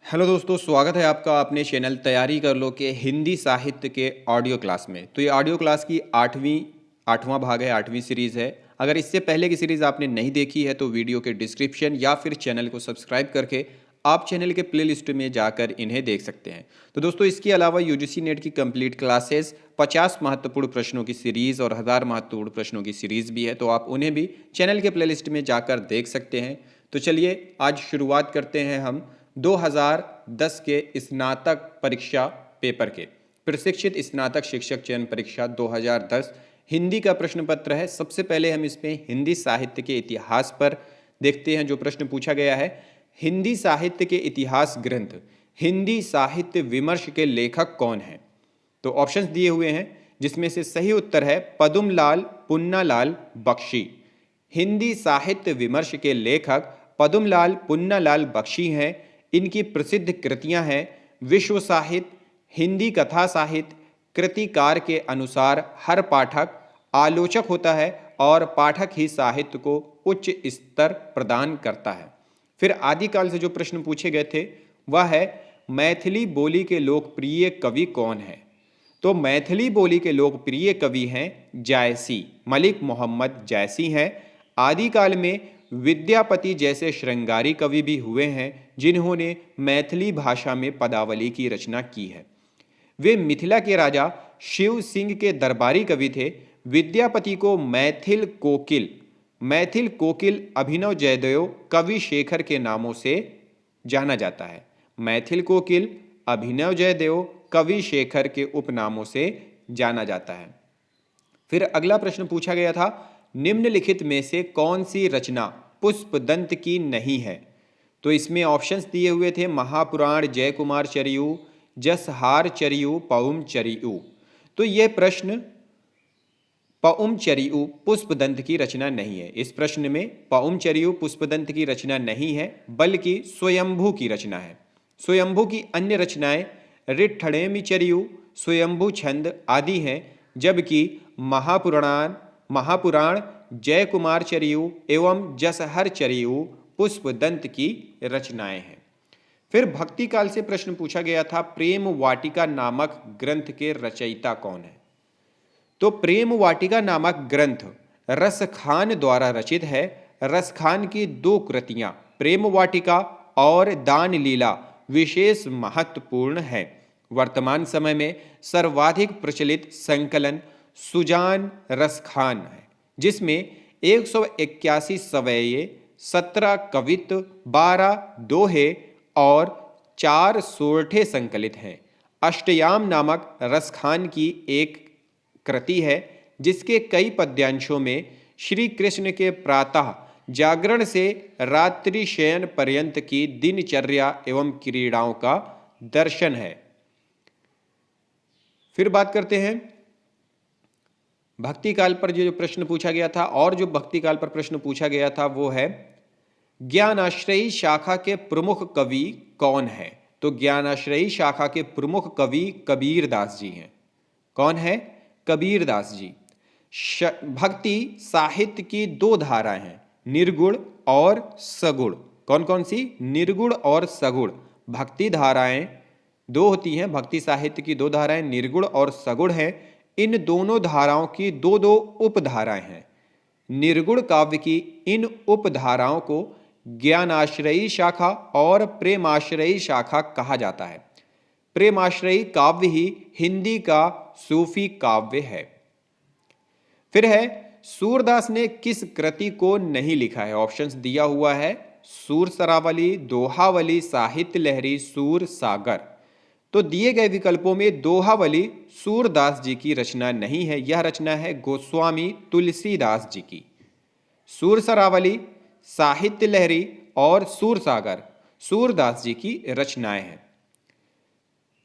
Hello दोस्तों, स्वागत है आपका अपने चैनल तैयारी कर लो के हिंदी साहित्य के ऑडियो क्लास में। तो ये ऑडियो क्लास की आठवां भाग है, 8वीं सीरीज़ है। अगर इससे पहले की सीरीज़ आपने नहीं देखी है तो वीडियो के डिस्क्रिप्शन या फिर चैनल को सब्सक्राइब करके आप चैनल के प्लेलिस्ट में जाकर इन्हें देख सकते हैं। तो दोस्तों, इसके अलावा यूजीसी नेट की कंप्लीट क्लासेस, 50 महत्वपूर्ण प्रश्नों की सीरीज़ और 1000 महत्वपूर्ण प्रश्नों की सीरीज़ भी है, तो आप उन्हें भी चैनल के प्लेलिस्ट में जाकर देख सकते हैं। तो चलिए आज शुरुआत करते हैं हम 2010 के स्नातक परीक्षा पेपर के। प्रशिक्षित स्नातक शिक्षक चयन परीक्षा 2010 हिंदी का प्रश्न पत्र है। सबसे पहले हम इसमें हिंदी साहित्य के इतिहास पर देखते हैं। जो प्रश्न पूछा गया है, हिंदी साहित्य के इतिहास ग्रंथ हिंदी साहित्य विमर्श के लेखक कौन हैं? तो ऑप्शंस दिए हुए हैं, जिसमें से सही उत्तर है पद्मलाल पुन्नालाल बख्शी। हिंदी साहित्य विमर्श के लेखक पद्मलाल पुन्नालाल बख्शी हैं। इनकी प्रसिद्ध कृतियां हैं विश्व साहित्य, हिंदी कथा साहित्य, कृतिकार के अनुसार हर पाठक आलोचक होता है और पाठक ही साहित्य को उच्च स्तर प्रदान करता है। फिर आदिकाल से जो प्रश्न पूछे गए थे वह है मैथिली बोली के लोकप्रिय कवि कौन है? तो मैथिली बोली के लोकप्रिय कवि हैं जायसी, मलिक मोहम्मद जायसी हैं। आदिकाल में विद्यापति जैसे श्रृंगारी कवि भी हुए हैं जिन्होंने मैथिली भाषा में पदावली की रचना की है। वे मिथिला के राजा शिव सिंह के दरबारी कवि थे। विद्यापति को मैथिल कोकिल अभिनव जयदेव कवि शेखर के नामों से जाना जाता है। मैथिल कोकिल अभिनव जयदेव कवि शेखर के उपनामों से जाना जाता है। फिर अगला प्रश्न पूछा गया था, निम्नलिखित में से कौन सी रचना पुष्पदंत की नहीं है? तो इसमें ऑप्शंस दिए हुए थे महापुराण, जयकुमार चरियु, जसहार चरियु, पउम चरियु। तो यह प्रश्न पउम चरियु पुष्पदंत की रचना नहीं है। इस प्रश्न में पउम चरियु पुष्पदंत की रचना नहीं है, बल्कि स्वयंभू की रचना है। स्वयंभू की अन्य रचनाएं रिट्ठणेमि चरियु, स्वयंभू छंद आदि हैं, जबकि महापुराण, जयकुमार चरियु एवं जसहर चरियु पुष्पदंत की रचनाएं हैं। फिर भक्ति काल से प्रश्न पूछा गया था, प्रेम वाटिका नामक ग्रंथ के रचयिता कौन है? तो प्रेम वाटिका नामक ग्रंथ रसखान द्वारा रचित है। रसखान की दो कृतियां प्रेम वाटिका और दान लीला विशेष महत्वपूर्ण है। वर्तमान समय में सर्वाधिक प्रचलित संकलन सुजान रसखान है, जिसमें 181 सवैये, 17 कवित्व, 12 दोहे और 4 सोरठे संकलित हैं। अष्टयाम नामक रसखान की एक कृति है, जिसके कई पद्यांशों में श्री कृष्ण के प्रातः जागरण से रात्रि शयन पर्यंत की दिनचर्या एवं क्रीड़ाओं का दर्शन है। फिर बात करते हैं भक्ति काल पर जो प्रश्न पूछा गया था, और जो भक्ति काल पर प्रश्न पूछा गया था वो है ज्ञानाश्रयी शाखा के प्रमुख कवि कौन है? तो ज्ञानाश्रयी शाखा के प्रमुख कवि कबीर दास जी हैं। कौन है? कबीर दास जी। भक्ति साहित्य की दो धाराएं हैं, निर्गुण और सगुण। कौन कौन सी? निर्गुण और सगुण भक्ति धाराएं दो होती हैं। भक्ति साहित्य की दो धाराएं निर्गुण और सगुण हैं। इन दोनों धाराओं की दो दो उपधाराएं हैं। निर्गुण काव्य की इन उपधाराओं को ज्ञानाश्रयी शाखा और प्रेमाश्रयी शाखा कहा जाता है। प्रेमाश्रयी काव्य ही हिंदी का सूफी काव्य है। फिर है सूरदास ने किस कृति को नहीं लिखा है? ऑप्शंस दिया हुआ है सूर सरावली, दोहावली, साहित्य लहरी, सूर सागर। तो दिए गए विकल्पों में दोहावली सूरदास जी की रचना नहीं है, यह रचना है गोस्वामी तुलसीदास जी की। सूर सरावली, साहित्य लहरी और सूर सागर सूरदास जी की रचनाएं हैं।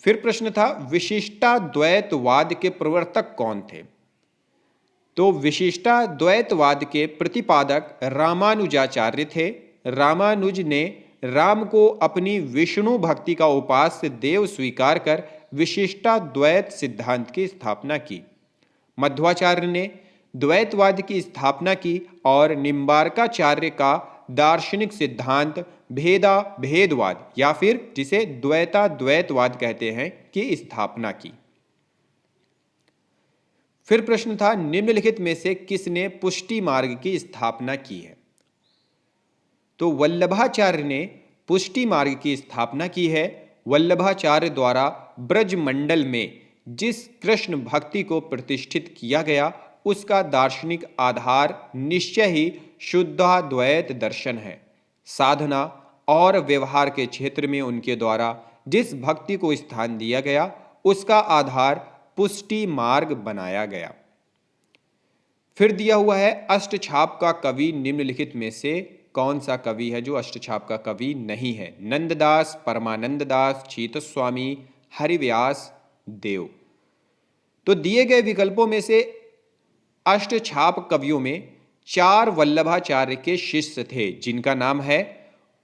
फिर प्रश्न था विशिष्टाद्वैतवाद के प्रवर्तक कौन थे? तो विशिष्टाद्वैतवाद के प्रतिपादक रामानुजाचार्य थे। रामानुज ने राम को अपनी विष्णु भक्ति का उपास्य देव स्वीकार कर विशिष्टाद्वैत सिद्धांत की स्थापना की। मध्वाचार्य ने द्वैतवाद की स्थापना की और निम्बारकाचार्य का दार्शनिक सिद्धांत भेदवाद या फिर जिसे द्वैतवाद कहते हैं की स्थापना की। फिर प्रश्न था निम्नलिखित में से किसने पुष्टि मार्ग की स्थापना की है? तो वल्लभाचार्य ने पुष्टि मार्ग की स्थापना की है। वल्लभाचार्य द्वारा ब्रज मंडल में जिस कृष्ण भक्ति को प्रतिष्ठित किया गया उसका दार्शनिक आधार निश्चय ही शुद्धाद्वैत दर्शन है। साधना और व्यवहार के क्षेत्र में उनके द्वारा जिस भक्ति को स्थान दिया गया उसका आधार पुष्टि मार्ग बनाया गया। फिर दिया हुआ है अष्टछाप का कवि निम्नलिखित में से कौन सा कवि है जो अष्टछाप का कवि नहीं है? नंददास, परमानंद दास, चीतस्वामी, हरिव्यास, देव। तो दिए गए विकल्पों में से अष्टछाप कवियों में 4 वल्लभाचार्य के शिष्य थे जिनका नाम है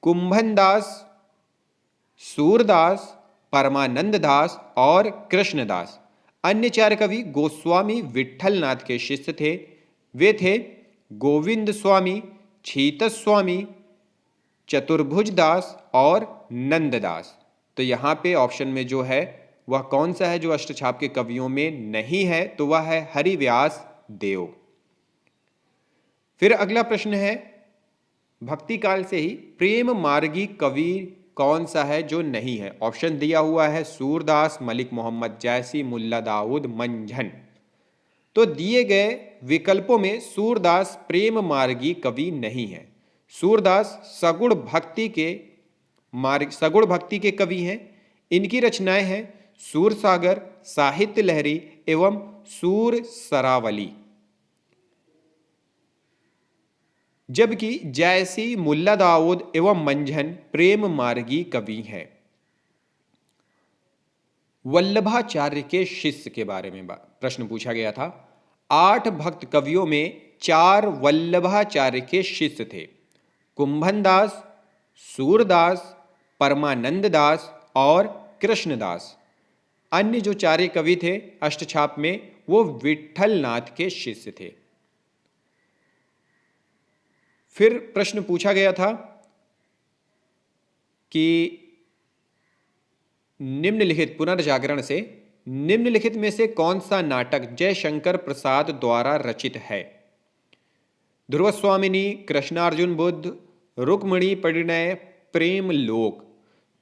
कुंभनदास, सूरदास, परमानंद दास और कृष्णदास। अन्य 4 कवि गोस्वामी विट्ठलनाथ के शिष्य थे। वे थे गोविंद स्वामी, चीतस्वामी, चतुर्भुज दास और नंददास। तो यहाँ पे ऑप्शन में जो है वह कौन सा है जो अष्टछाप के कवियों में नहीं है? तो वह है हरिव्यास देव। फिर अगला प्रश्न है भक्ति काल से ही प्रेम मार्गी कवि कौन सा है जो नहीं है? ऑप्शन दिया हुआ है सूरदास, मलिक मोहम्मद जैसी, मुल्ला दाऊद, मंझन। तो दिए गए विकल्पों में सूरदास प्रेम मार्गी कवि नहीं है। सूरदास सगुण भक्ति के कवि हैं। इनकी रचनाएं हैं सूरसागर, साहित्य लहरी एवं सूर सरावली। जबकि जैसी, मुल्ला दाऊद एवं मंझन प्रेम मार्गी कवि हैं। वल्लभाचार्य के शिष्य के बारे में प्रश्न पूछा गया था। 8 भक्त कवियों में 4 वल्लभाचार्य के शिष्य थे, कुंभनदास, सूरदास, परमानंद दास और कृष्णदास। अन्य जो 4 कवि थे अष्टछाप में वो विट्ठलनाथ के शिष्य थे। फिर प्रश्न पूछा गया था कि निम्नलिखित पुनर्जागरण से निम्नलिखित में से कौन सा नाटक जयशंकर प्रसाद द्वारा रचित है? ध्रुवस्वामिनी, कृष्णार्जुन बुद्ध, रुक्मिणी परिणय, प्रेम लोक।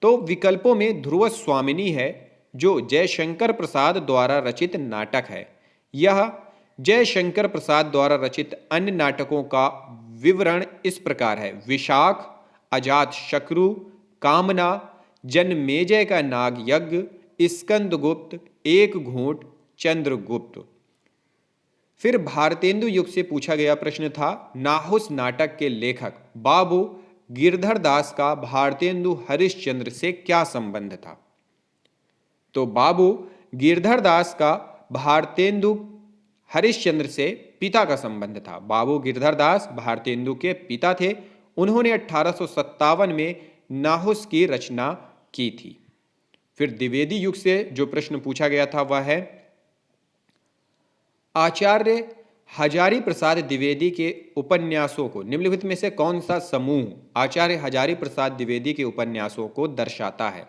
तो विकल्पों में ध्रुवस्वामिनी है जो जयशंकर प्रसाद द्वारा रचित नाटक है। यह जयशंकर प्रसाद द्वारा रचित अन्य नाटकों का विवरण इस प्रकार है: विशाख, अजात शत्रु, कामना, जनमेजय का नाग यज्ञ, स्कंदगुप्त, एक घूंट, चंद्रगुप्त। फिर भारतेंदु युग से पूछा गया प्रश्न था नाहुस नाटक के लेखक बाबू गिरधर दास का भारतेंदु हरिश्चंद्र से क्या संबंध था? तो बाबू गिरधर दास का भारतेंदु हरिश्चंद्र से पिता का संबंध था। बाबू गिरधर दास भारतेंदु के पिता थे। उन्होंने 1857 में नाहुस की रचना की थी। फिर द्विवेदी युग से जो प्रश्न पूछा गया था वह है आचार्य हजारी प्रसाद द्विवेदी के उपन्यासों को निम्नलिखित में से कौन सा समूह आचार्य हजारी प्रसाद द्विवेदी के उपन्यासों को दर्शाता है?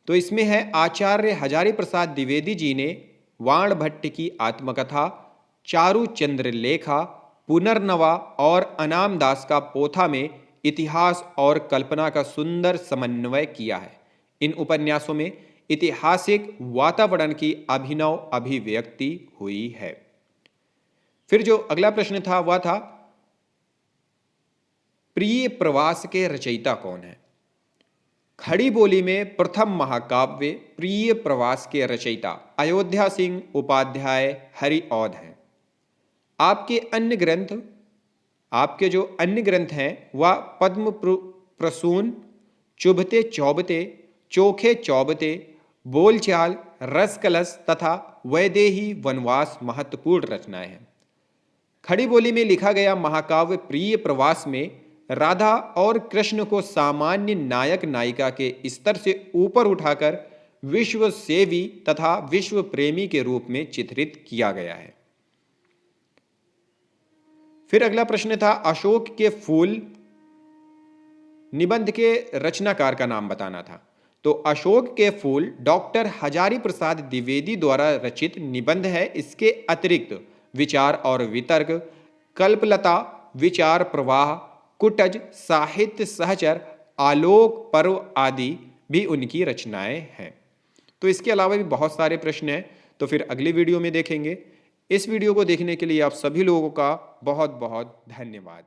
तो इसमें है आचार्य हजारी प्रसाद द्विवेदी जी ने वाणभट्ट की आत्मकथा, चारु चंद्रलेखा, पुनर्नवा और अनाम दास का पोथा में इतिहास और कल्पना का सुंदर समन्वय किया है। इन उपन्यासों में ऐतिहासिक वातावरण की अभिनव अभिव्यक्ति हुई है। फिर जो अगला प्रश्न था वह था प्रिय प्रवास के रचयिता कौन है? खड़ी बोली में प्रथम महाकाव्य प्रिय प्रवास के रचयिता अयोध्या सिंह उपाध्याय हरिऔध हैं। आपके जो अन्य ग्रंथ हैं वह पद्म प्रसून, चुभते चौबते, चोखे चौबते, बोलचाल, रसकलश तथा वैदेही वनवास महत्वपूर्ण रचनाएं हैं। खड़ी बोली में लिखा गया महाकाव्य प्रिय प्रवास में राधा और कृष्ण को सामान्य नायक नायिका के स्तर से ऊपर उठाकर विश्व सेवी तथा विश्व प्रेमी के रूप में चित्रित किया गया है। फिर अगला प्रश्न था अशोक के फूल निबंध के रचनाकार का नाम बताना था। तो अशोक के फूल डॉक्टर हजारी प्रसाद द्विवेदी द्वारा रचित निबंध है। इसके अतिरिक्त विचार और वितर्क, कल्पलता, विचार प्रवाह, कुटज, साहित्य सहचर, आलोक पर्व आदि भी उनकी रचनाएं हैं। तो इसके अलावा भी बहुत सारे प्रश्न हैं, तो फिर अगली वीडियो में देखेंगे। इस वीडियो को देखने के लिए आप सभी लोगों का बहुत बहुत धन्यवाद।